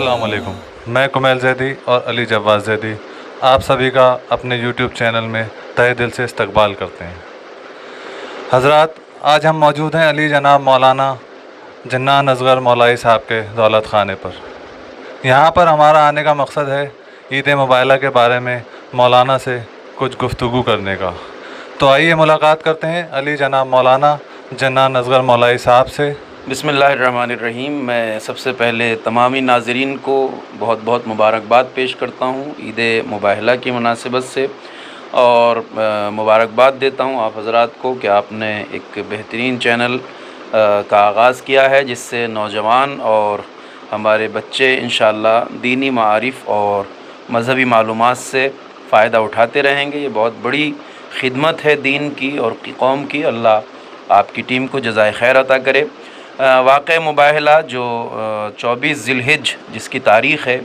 السلام علیکم، میں کمیل زیدی اور علی جواز زیدی آپ سبھی کا اپنے یوٹیوب چینل میں تہہ دل سے استقبال کرتے ہیں۔ حضرات، آج ہم موجود ہیں علی جناب مولانا جنان اصغر مولائی صاحب کے دولت خانے پر۔ یہاں پر ہمارا آنے کا مقصد ہے عید مبارکہ کے بارے میں مولانا سے کچھ گفتگو کرنے کا۔ تو آئیے ملاقات کرتے ہیں علی جناب مولانا جنان اصغر مولائی صاحب سے۔ بسم اللہ الرحمن الرحیم۔ میں سب سے پہلے تمامی ناظرین کو بہت بہت مبارکباد پیش کرتا ہوں عید مبارکہ کی مناسبت سے، اور مبارکباد دیتا ہوں آپ حضرات کو کہ آپ نے ایک بہترین چینل کا آغاز کیا ہے، جس سے نوجوان اور ہمارے بچے انشاءاللہ دینی معارف اور مذہبی معلومات سے فائدہ اٹھاتے رہیں گے۔ یہ بہت بڑی خدمت ہے دین کی اور قوم کی۔ اللہ آپ کی ٹیم کو جزائے خیر عطا کرے۔ واقع مباہلہ جو 24 ذی الحجہ جس کی تاریخ ہے،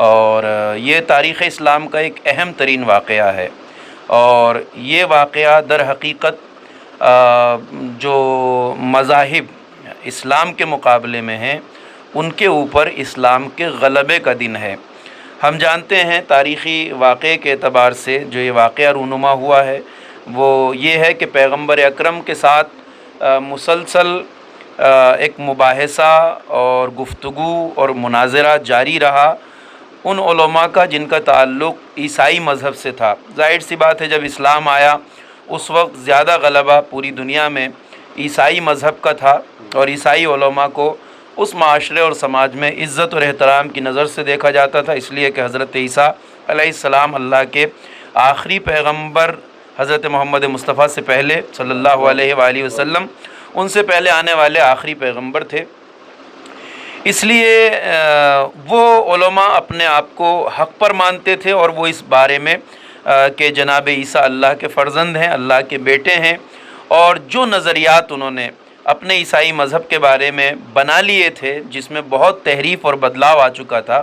اور یہ تاریخ اسلام کا ایک اہم ترین واقعہ ہے، اور یہ واقعہ در حقیقت جو مذاہب اسلام کے مقابلے میں ہیں ان کے اوپر اسلام کے غلبے کا دن ہے۔ ہم جانتے ہیں تاریخی واقعے کے اعتبار سے جو یہ واقعہ رونما ہوا ہے وہ یہ ہے کہ پیغمبر اکرم کے ساتھ مسلسل ایک مباحثہ اور گفتگو اور مناظرہ جاری رہا ان علماء کا جن کا تعلق عیسائی مذہب سے تھا۔ ظاہر سی بات ہے، جب اسلام آیا اس وقت زیادہ غلبہ پوری دنیا میں عیسائی مذہب کا تھا، اور عیسائی علماء کو اس معاشرے اور سماج میں عزت اور احترام کی نظر سے دیکھا جاتا تھا، اس لیے کہ حضرت عیسیٰ علیہ السلام اللہ کے آخری پیغمبر حضرت محمد مصطفیٰ سے پہلے صلی اللہ علیہ وآلہ وسلم ان سے پہلے آنے والے آخری پیغمبر تھے۔ اس لیے وہ علماء اپنے آپ کو حق پر مانتے تھے، اور وہ اس بارے میں کہ جناب عیسیٰ اللہ کے فرزند ہیں، اللہ کے بیٹے ہیں، اور جو نظریات انہوں نے اپنے عیسائی مذہب کے بارے میں بنا لیے تھے جس میں بہت تحریف اور بدلاؤ آ چکا تھا،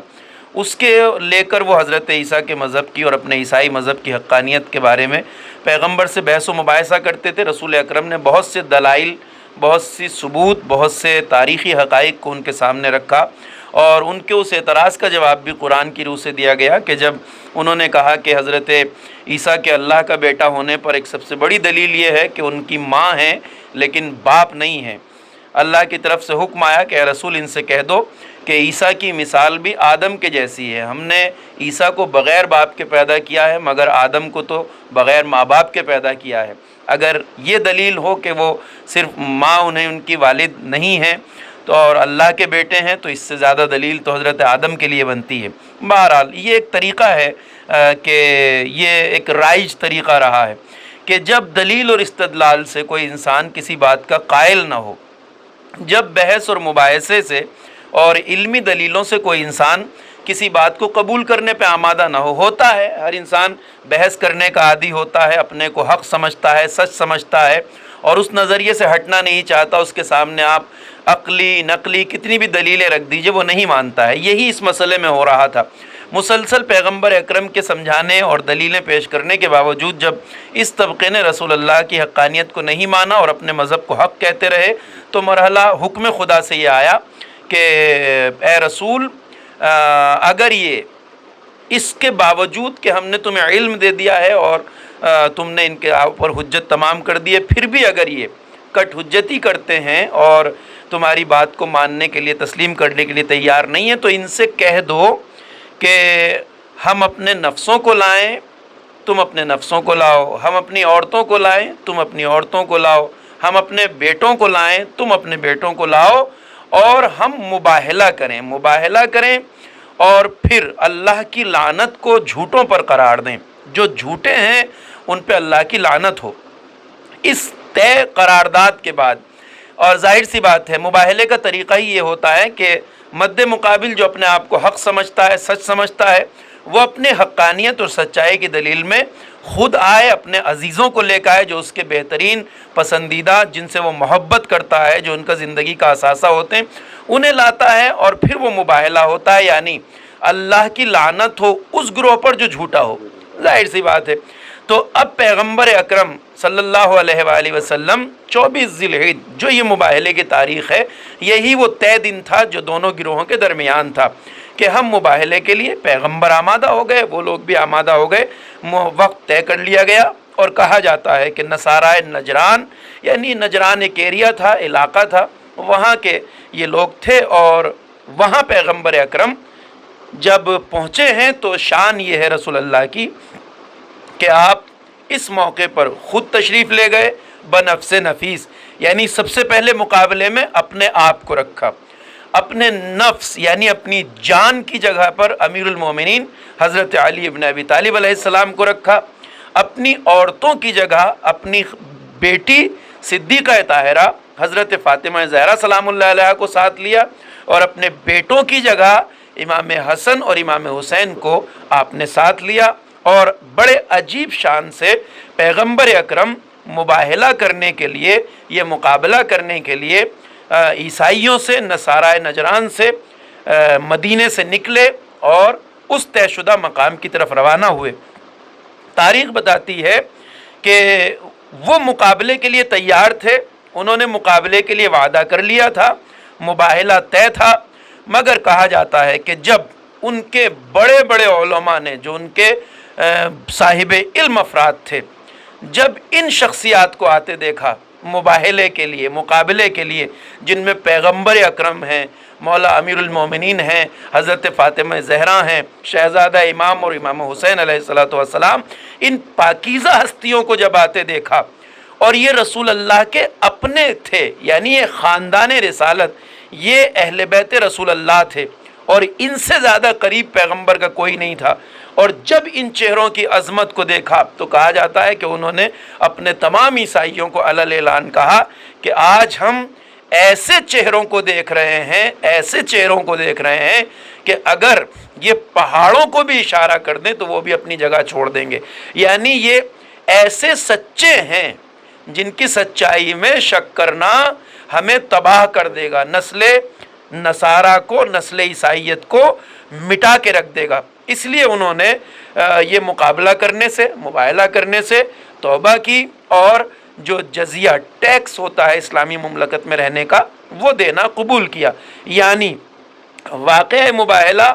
اس کے لے کر وہ حضرت عیسیٰ کے مذہب کی اور اپنے عیسائی مذہب کی حقانیت کے بارے میں پیغمبر سے بحث و مباحثہ کرتے تھے۔ رسول اکرم نے بہت سے دلائل، بہت سی ثبوت، بہت سے تاریخی حقائق کو ان کے سامنے رکھا، اور ان کے اس اعتراض کا جواب بھی قرآن کی روح سے دیا گیا کہ جب انہوں نے کہا کہ حضرت عیسیٰ کے اللہ کا بیٹا ہونے پر ایک سب سے بڑی دلیل یہ ہے کہ ان کی ماں ہیں لیکن باپ نہیں ہیں، اللہ کی طرف سے حکم آیا کہ اے رسول ان سے کہہ دو کہ عیسیٰ کی مثال بھی آدم کے جیسی ہے، ہم نے عیسیٰ کو بغیر باپ کے پیدا کیا ہے مگر آدم کو تو بغیر ماں باپ کے پیدا کیا ہے۔ اگر یہ دلیل ہو کہ وہ صرف ماں انہیں ان کی والد نہیں ہیں تو اور اللہ کے بیٹے ہیں، تو اس سے زیادہ دلیل تو حضرت آدم کے لیے بنتی ہے۔ بہرحال یہ ایک طریقہ ہے کہ یہ ایک رائج طریقہ رہا ہے کہ جب دلیل اور استدلال سے کوئی انسان کسی بات کا قائل نہ ہو، جب بحث اور مباحثے سے اور علمی دلیلوں سے کوئی انسان کسی بات کو قبول کرنے پہ آمادہ نہ ہوتا ہے، ہر انسان بحث کرنے کا عادی ہوتا ہے، اپنے کو حق سمجھتا ہے، سچ سمجھتا ہے، اور اس نظریے سے ہٹنا نہیں چاہتا۔ اس کے سامنے آپ عقلی نقلی کتنی بھی دلیلیں رکھ دیجئے وہ نہیں مانتا ہے۔ یہی اس مسئلے میں ہو رہا تھا۔ مسلسل پیغمبر اکرم کے سمجھانے اور دلیلیں پیش کرنے کے باوجود جب اس طبقے نے رسول اللہ کی حقانیت کو نہیں مانا اور اپنے مذہب کو حق کہتے رہے، تو مرحلہ حکم خدا سے یہ آیا کہ اے رسول، اگر یہ اس کے باوجود کہ ہم نے تمہیں علم دے دیا ہے اور تم نے ان کے اوپر حجت تمام کر دی ہے، پھر بھی اگر یہ کٹ حجتی کرتے ہیں اور تمہاری بات کو ماننے کے لیے، تسلیم کرنے کے لیے تیار نہیں ہیں، تو ان سے کہہ دو کہ ہم اپنے نفسوں کو لائیں، تم اپنے نفسوں کو لاؤ، ہم اپنی عورتوں کو لائیں، تم اپنی عورتوں کو لاؤ، ہم اپنے بیٹوں کو لائیں، تم اپنے بیٹوں کو لاؤ، اور ہم مباہلہ کریں اور پھر اللہ کی لعنت کو جھوٹوں پر قرار دیں، جو جھوٹے ہیں ان پہ اللہ کی لعنت ہو۔ اس طے قرارداد کے بعد، اور ظاہر سی بات ہے مباہلے کا طریقہ ہی یہ ہوتا ہے کہ مد مقابل جو اپنے آپ کو حق سمجھتا ہے، سچ سمجھتا ہے، وہ اپنے حقانیت اور سچائی کی دلیل میں خود آئے، اپنے عزیزوں کو لے کے آئے جو اس کے بہترین پسندیدہ، جن سے وہ محبت کرتا ہے، جو ان کا زندگی کا اثاثہ ہوتے ہیں، انہیں لاتا ہے، اور پھر وہ مباہلہ ہوتا ہے، یعنی اللہ کی لعنت ہو اس گروہ پر جو جھوٹا ہو۔ ظاہر سی بات ہے۔ تو اب پیغمبر اکرم صلی اللہ علیہ وآلہ وسلم 24 ذی الحجہ جو یہ مباہلے کی تاریخ ہے، یہی وہ طے دن تھا جو دونوں گروہوں کے درمیان تھا کہ ہم مباہلے کے لیے پیغمبر آمادہ ہو گئے، وہ لوگ بھی آمادہ ہو گئے، وقت طے کر لیا گیا، اور کہا جاتا ہے کہ نصارائے نجران، یعنی نجران ایک ایریا تھا، علاقہ تھا، وہاں کے یہ لوگ تھے، اور وہاں پیغمبر اکرم جب پہنچے ہیں تو شان یہ ہے رسول اللہ کی کہ آپ اس موقع پر خود تشریف لے گئے بنفس نفیس، یعنی سب سے پہلے مقابلے میں اپنے آپ کو رکھا، اپنے نفس یعنی اپنی جان کی جگہ پر امیر المومنین حضرت علی ابن ابی طالب علیہ السلام کو رکھا، اپنی عورتوں کی جگہ اپنی بیٹی صدیقہ طاہرہ حضرت فاطمہ زہرا سلام اللہ علیہ کو ساتھ لیا، اور اپنے بیٹوں کی جگہ امام حسن اور امام حسین کو آپ نے ساتھ لیا، اور بڑے عجیب شان سے پیغمبر اکرم مباہلہ کرنے کے لیے، یہ مقابلہ کرنے کے لیے عیسائیوں سے، نصارائے نجران سے مدینے سے نکلے اور اس طے شدہ مقام کی طرف روانہ ہوئے۔ تاریخ بتاتی ہے کہ وہ مقابلے کے لیے تیار تھے، انہوں نے مقابلے کے لیے وعدہ کر لیا تھا، مباہلہ طے تھا، مگر کہا جاتا ہے کہ جب ان کے بڑے بڑے علماء نے، جو ان کے صاحب علم افراد تھے، جب ان شخصیات کو آتے دیکھا مباہلے کے لیے، مقابلے کے لیے، جن میں پیغمبر اکرم ہیں، مولا امیر المومنین ہیں، حضرت فاطمہ زہرا ہیں، شہزادہ امام اور امام حسین علیہ السلام، ان پاکیزہ ہستیوں کو جب آتے دیکھا، اور یہ رسول اللہ کے اپنے تھے، یعنی یہ خاندان رسالت، یہ اہل بیت رسول اللہ تھے، اور ان سے زیادہ قریب پیغمبر کا کوئی نہیں تھا، اور جب ان چہروں کی عظمت کو دیکھا تو کہا جاتا ہے کہ انہوں نے اپنے تمام عیسائیوں کو علی اعلان کہا کہ آج ہم ایسے چہروں کو دیکھ رہے ہیں، ایسے چہروں کو دیکھ رہے ہیں کہ اگر یہ پہاڑوں کو بھی اشارہ کر دیں تو وہ بھی اپنی جگہ چھوڑ دیں گے، یعنی یہ ایسے سچے ہیں جن کی سچائی میں شک کرنا ہمیں تباہ کر دے گا، نسل نصارہ کو، نسل عیسائیت کو مٹا کے رکھ دے گا۔ اس لیے انہوں نے یہ مقابلہ کرنے سے، مباہلہ کرنے سے توبہ کی، اور جو جزیہ ٹیکس ہوتا ہے اسلامی مملکت میں رہنے کا وہ دینا قبول کیا۔ یعنی واقعہ مباہلہ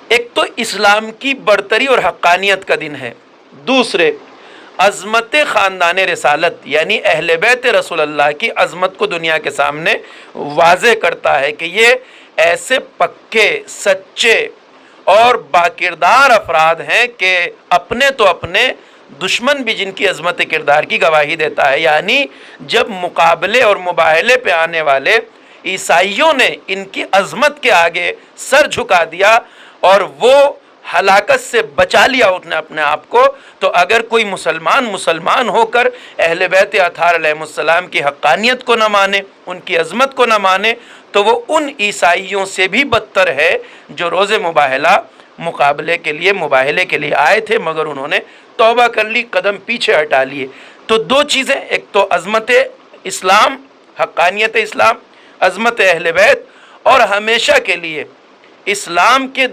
ایک تو اسلام کی برتری اور حقانیت کا دن ہے، دوسرے عظمت خاندان رسالت یعنی اہل بیت رسول اللہ کی عظمت کو دنیا کے سامنے واضح کرتا ہے کہ یہ ایسے پکے، سچے اور باکردار افراد ہیں کہ اپنے تو اپنے دشمن بھی جن کی عظمت کردار کی گواہی دیتا ہے۔ یعنی جب مقابلے اور مباہلے پہ آنے والے عیسائیوں نے ان کی عظمت کے آگے سر جھکا دیا اور وہ ہلاکت سے بچا لیا انہیں اپنے آپ کو، تو اگر کوئی مسلمان ہو کر اہل بیت اطہار علیہ السلام کی حقانیت کو نہ مانے، ان کی عظمت کو نہ مانے، تو وہ ان عیسائیوں سے بھی بدتر ہے جو روز مباہلہ مقابلے کے لیے، مباہلے کے لیے آئے تھے، مگر انہوں نے توبہ کر لی، قدم پیچھے ہٹا لیے۔ تو دو چیزیں، ایک تو عظمت اسلام، حقانیت اسلام، عظمت اہل بیت، اور ہمیشہ کے لیے اسلام کے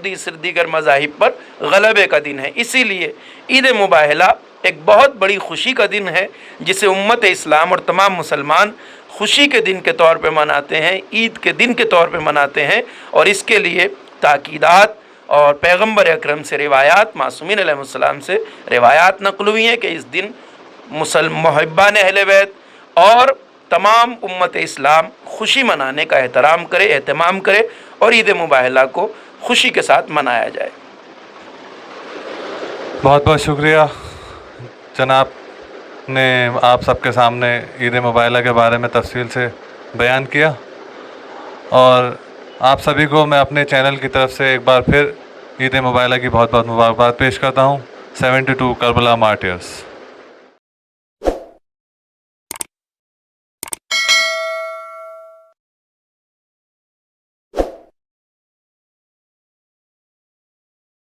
دیگر مذاہب پر غلبے کا دن ہے۔ اسی لیے عید مباہلہ ایک بہت بڑی خوشی کا دن ہے جسے امت اسلام اور تمام مسلمان خوشی کے دن کے طور پہ مناتے ہیں، عید کے دن کے طور پہ مناتے ہیں، اور اس کے لیے تاکیدات اور پیغمبر اکرم سے روایات، معصومین علیہ السلام سے روایات نقل ہوئی ہیں کہ اس دن محبان اہل بیت اور تمام امت اسلام خوشی منانے کا احترام کرے، اہتمام کرے، اور عید مباہلہ کو خوشی کے ساتھ منایا جائے۔ بہت بہت شکریہ جناب نے آپ سب کے سامنے عید مباہلہ کے بارے میں تفصیل سے بیان کیا، اور آپ سبھی کو میں اپنے چینل کی طرف سے ایک بار پھر عید مباہلہ کی بہت بہت مبارکباد پیش کرتا ہوں۔ 72 کربلا مارٹیئرز۔